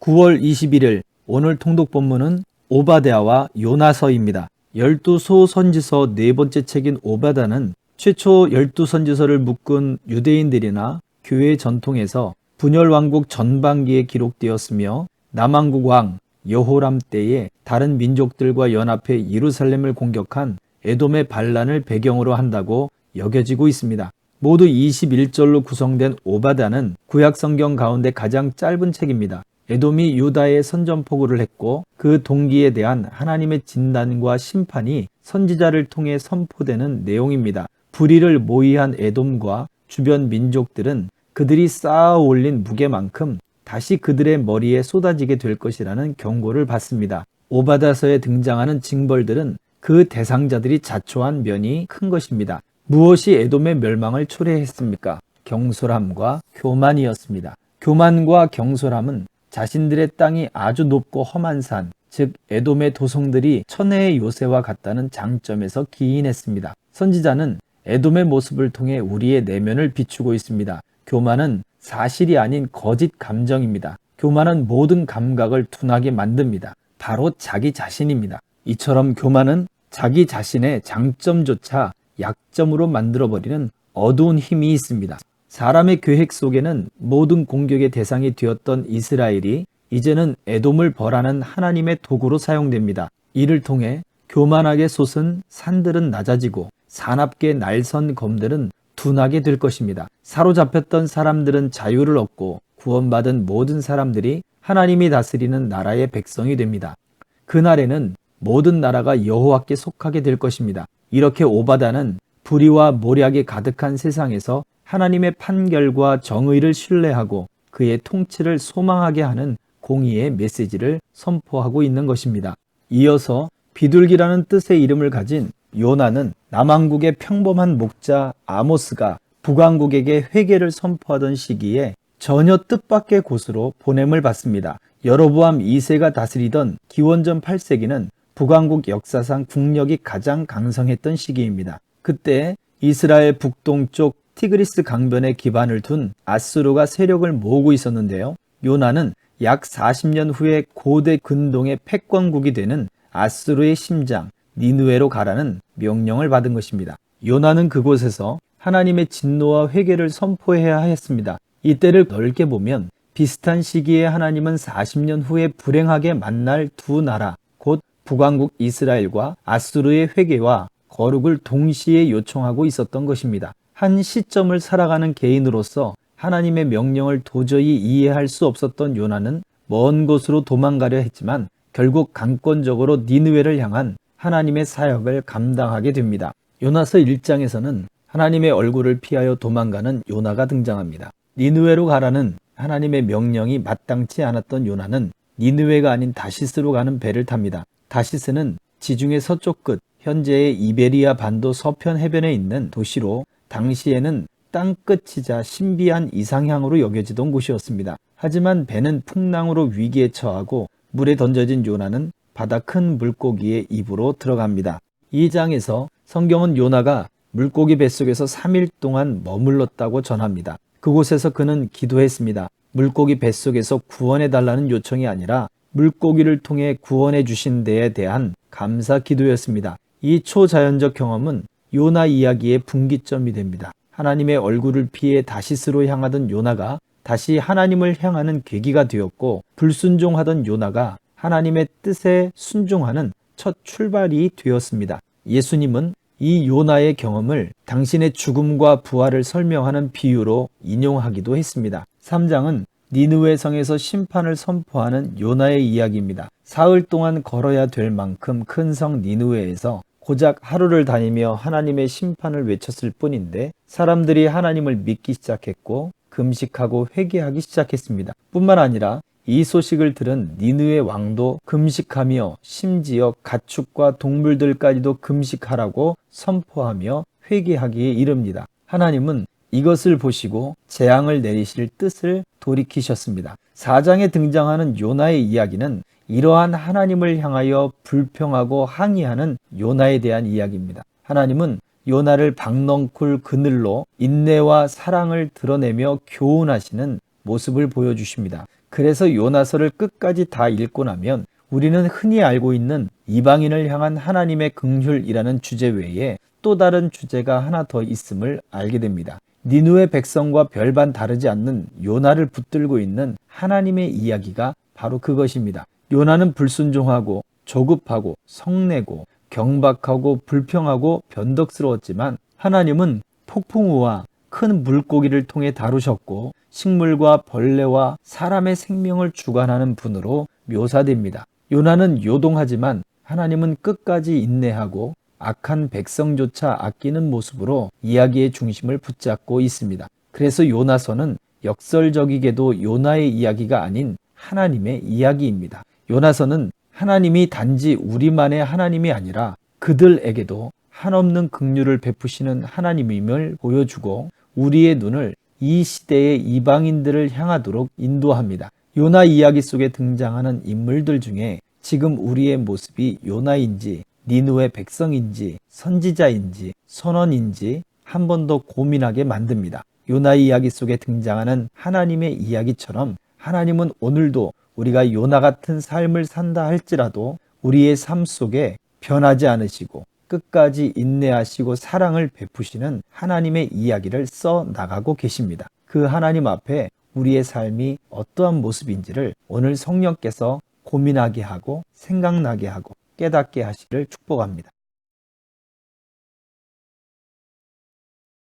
9월 21일 오늘 통독 본문은 오바댜와 요나서입니다. 12소 선지서 네 번째 책인 오바댜는 최초 12선지서를 묶은 유대인들이나 교회 전통에서 분열 왕국 전반기에 기록되었으며 남왕국 왕 여호람 때에 다른 민족들과 연합해 예루살렘을 공격한 에돔의 반란을 배경으로 한다고 여겨지고 있습니다. 모두 21절로 구성된 오바댜는 구약 성경 가운데 가장 짧은 책입니다. 에돔이 유다에 선전포고를 했고 그 동기에 대한 하나님의 진단과 심판이 선지자를 통해 선포되는 내용입니다. 불의를 모의한 에돔과 주변 민족들은 그들이 쌓아 올린 무게만큼 다시 그들의 머리에 쏟아지게 될 것이라는 경고를 받습니다. 오바댜서에 등장하는 징벌들은 그 대상자들이 자초한 면이 큰 것입니다. 무엇이 에돔의 멸망을 초래했습니까? 경솔함과 교만이었습니다. 교만과 경솔함은 자신들의 땅이 아주 높고 험한 산, 즉 에돔의 도성들이 천혜의 요새와 같다는 장점에서 기인했습니다. 선지자는 에돔의 모습을 통해 우리의 내면을 비추고 있습니다. 교만은 사실이 아닌 거짓 감정입니다. 교만은 모든 감각을 둔하게 만듭니다. 바로 자기 자신입니다. 이처럼 교만은 자기 자신의 장점조차 약점으로 만들어버리는 어두운 힘이 있습니다. 사람의 계획 속에는 모든 공격의 대상이 되었던 이스라엘이 이제는 에돔을 벌하는 하나님의 도구로 사용됩니다. 이를 통해 교만하게 솟은 산들은 낮아지고 사납게 날선 검들은 둔하게 될 것입니다. 사로잡혔던 사람들은 자유를 얻고 구원받은 모든 사람들이 하나님이 다스리는 나라의 백성이 됩니다. 그날에는 모든 나라가 여호와께 속하게 될 것입니다. 이렇게 오바댜는 불의와 모략이 가득한 세상에서 하나님의 판결과 정의를 신뢰하고 그의 통치를 소망하게 하는 공의의 메시지를 선포하고 있는 것입니다. 이어서 비둘기라는 뜻의 이름을 가진 요나는 남왕국의 평범한 목자 아모스가 북왕국에게 회개를 선포하던 시기에 전혀 뜻밖의 곳으로 보냄을 받습니다. 여로보암 2세가 다스리던 기원전 8세기는 북왕국 역사상 국력이 가장 강성했던 시기입니다. 그때 이스라엘 북동쪽 티그리스 강변에 기반을 둔 아수르가 세력을 모으고 있었는데요. 요나는 약 40년 후에 고대 근동의 패권국이 되는 아수르의 심장 니느웨로 가라는 명령을 받은 것입니다. 요나는 그곳에서 하나님의 진노와 회개를 선포해야 했습니다. 이때를 넓게 보면 비슷한 시기에 하나님은 40년 후에 불행하게 만날 두 나라 곧 북왕국 이스라엘과 아수르의 회개와 거룩을 동시에 요청하고 있었던 것입니다. 한 시점을 살아가는 개인으로서 하나님의 명령을 도저히 이해할 수 없었던 요나는 먼 곳으로 도망가려 했지만 결국 강권적으로 니느웨를 향한 하나님의 사역을 감당하게 됩니다. 요나서 1장에서는 하나님의 얼굴을 피하여 도망가는 요나가 등장합니다. 니느웨로 가라는 하나님의 명령이 마땅치 않았던 요나는 니느웨가 아닌 다시스로 가는 배를 탑니다. 다시스는 지중해 서쪽 끝, 현재의 이베리아 반도 서편 해변에 있는 도시로 당시에는 땅끝이자 신비한 이상향으로 여겨지던 곳이었습니다. 하지만 배는 풍랑으로 위기에 처하고 물에 던져진 요나는 바다 큰 물고기의 입으로 들어갑니다. 이 장에서 성경은 요나가 물고기 뱃속에서 3일 동안 머물렀다고 전합니다. 그곳에서 그는 기도했습니다. 물고기 뱃속에서 구원해달라는 요청이 아니라 물고기를 통해 구원해 주신 데에 대한 감사 기도였습니다. 이 초자연적 경험은 요나 이야기의 분기점이 됩니다. 하나님의 얼굴을 피해 다시스로 향하던 요나가 다시 하나님을 향하는 계기가 되었고 불순종하던 요나가 하나님의 뜻에 순종하는 첫 출발이 되었습니다. 예수님은 이 요나의 경험을 당신의 죽음과 부활을 설명하는 비유로 인용하기도 했습니다. 3장은 니느웨 성에서 심판을 선포하는 요나의 이야기입니다. 사흘 동안 걸어야 될 만큼 큰 성 니느웨에서 고작 하루를 다니며 하나님의 심판을 외쳤을 뿐인데 사람들이 하나님을 믿기 시작했고 금식하고 회개하기 시작했습니다. 뿐만 아니라 이 소식을 들은 니느웨 왕도 금식하며 심지어 가축과 동물들까지도 금식하라고 선포하며 회개하기에 이릅니다. 하나님은 이것을 보시고 재앙을 내리실 뜻을 돌이키셨습니다. 4장에 등장하는 요나의 이야기는 이러한 하나님을 향하여 불평하고 항의하는 요나에 대한 이야기입니다. 하나님은 요나를 박넝쿨 그늘로 인내와 사랑을 드러내며 교훈하시는 모습을 보여주십니다. 그래서 요나서를 끝까지 다 읽고 나면 우리는 흔히 알고 있는 이방인을 향한 하나님의 긍휼이라는 주제 외에 또 다른 주제가 하나 더 있음을 알게 됩니다. 니느웨 백성과 별반 다르지 않는 요나를 붙들고 있는 하나님의 이야기가 바로 그것입니다. 요나는 불순종하고 조급하고 성내고 경박하고 불평하고 변덕스러웠지만 하나님은 폭풍우와 큰 물고기를 통해 다루셨고 식물과 벌레와 사람의 생명을 주관하는 분으로 묘사됩니다. 요나는 요동하지만 하나님은 끝까지 인내하고 악한 백성조차 아끼는 모습으로 이야기의 중심을 붙잡고 있습니다. 그래서 요나서는 역설적이게도 요나의 이야기가 아닌 하나님의 이야기입니다. 요나서는 하나님이 단지 우리만의 하나님이 아니라 그들에게도 한없는 긍휼을 베푸시는 하나님임을 보여주고 우리의 눈을 이 시대의 이방인들을 향하도록 인도합니다. 요나 이야기 속에 등장하는 인물들 중에 지금 우리의 모습이 요나인지 니느웨 백성인지 선지자인지 선원인지 한 번 더 고민하게 만듭니다. 요나 이야기 속에 등장하는 하나님의 이야기처럼 하나님은 오늘도 우리가 요나 같은 삶을 산다 할지라도 우리의 삶 속에 변하지 않으시고 끝까지 인내하시고 사랑을 베푸시는 하나님의 이야기를 써 나가고 계십니다. 그 하나님 앞에 우리의 삶이 어떠한 모습인지를 오늘 성령께서 고민하게 하고 생각나게 하고 깨닫게 하시기를 축복합니다.